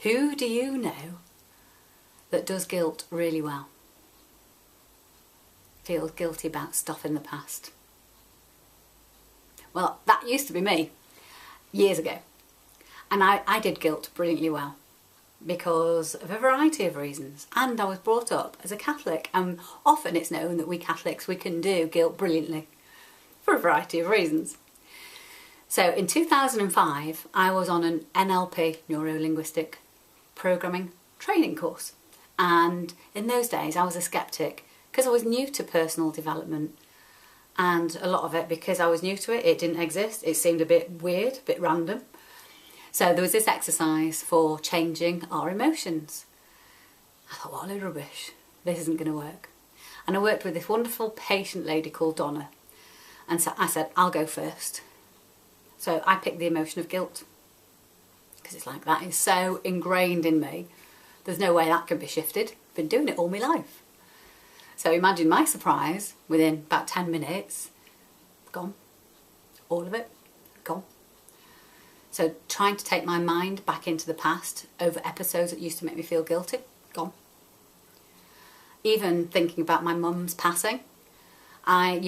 Who do you know that does guilt really well? Feels guilty about stuff in the past? Well, that used to be me years ago. And I did guilt brilliantly well because of a variety of reasons. And I was brought up as a Catholic, and often it's known that we Catholics, we can do guilt brilliantly for a variety of reasons. So in 2005, I was on an NLP, neuro-linguistic programming training course. And in those days, I was a skeptic because I was new to personal development. And a lot of it, because I was new to it, it didn't exist. It seemed a bit weird, a bit random. So there was this exercise for changing our emotions. I thought, what a load of rubbish. This isn't going to work. And I worked with this wonderful patient lady called Donna. And so I said, I'll go first. So I picked the emotion of guilt. Because it's like, that is so ingrained in me. There's no way that can be shifted. I've been doing it all my life. So imagine my surprise, within about 10 minutes, gone. All of it, gone. So trying to take my mind back into the past over episodes that used to make me feel guilty, gone. Even thinking about my mum's passing, I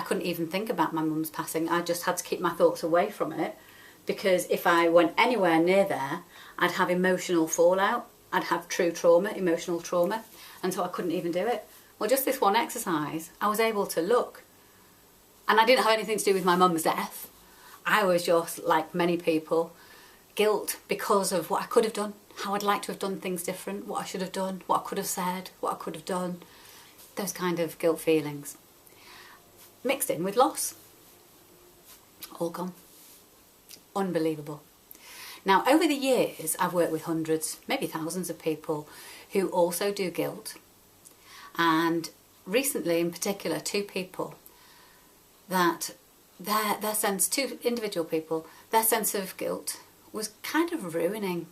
couldn't even think about my mum's passing. I just had to keep my thoughts away from it, because if I went anywhere near there, I'd have emotional fallout. I'd have true trauma, emotional trauma, and so I couldn't even do it. Well, just this one exercise, I was able to look. And I didn't have anything to do with my mum's death. I was just, like many people, guilt because of what I could have done, how I'd like to have done things different, what I should have done, what I could have said, what I could have done. Those kind of guilt feelings. Mixed in with loss. All gone. Unbelievable. Now, over the years, I've worked with hundreds, maybe thousands of people who also do guilt. And recently, in particular, two people that their sense, two individual people, their sense of guilt was kind of ruining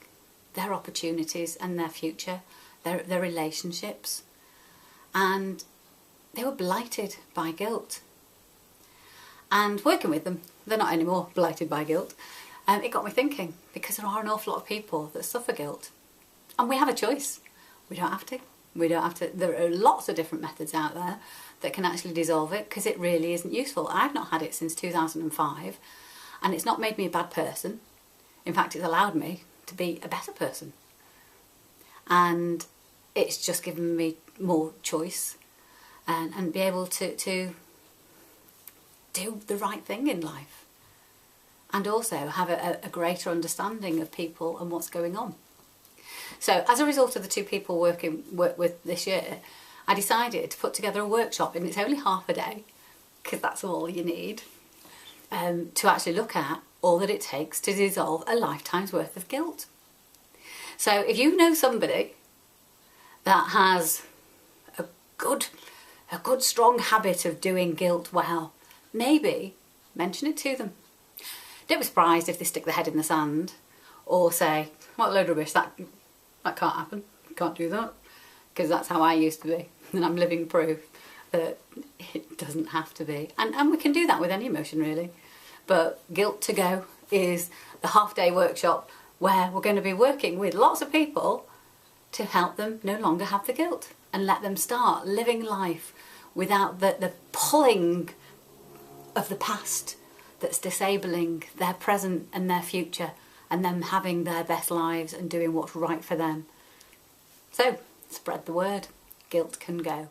their opportunities and their future, their relationships. And they were blighted by guilt. And working with them, they're not anymore blighted by guilt. It got me thinking, because there are an awful lot of people that suffer guilt. And we have a choice. We don't have to. We don't have to. There are lots of different methods out there that can actually dissolve it, because it really isn't useful. I've not had it since 2005, and it's not made me a bad person. In fact, it's allowed me to be a better person. And it's just given me more choice and be able to do the right thing in life. And also have a greater understanding of people and what's going on. So as a result of the two people work with this year, I decided to put together a workshop, and it's only half a day, because that's all you need, to actually look at all that it takes to dissolve a lifetime's worth of guilt. So if you know somebody that has a good strong habit of doing guilt well, maybe mention it to them. Don't be surprised if they stick their head in the sand or say, what a load of rubbish, that can't happen, can't do that, because that's how I used to be, and I'm living proof that it doesn't have to be. And we can do that with any emotion, really. But Guilt to Go is the half-day workshop where we're going to be working with lots of people to help them no longer have the guilt and let them start living life without the pulling of the past that's disabling their present and their future, and them having their best lives and doing what's right for them. So, spread the word. Guilt can go.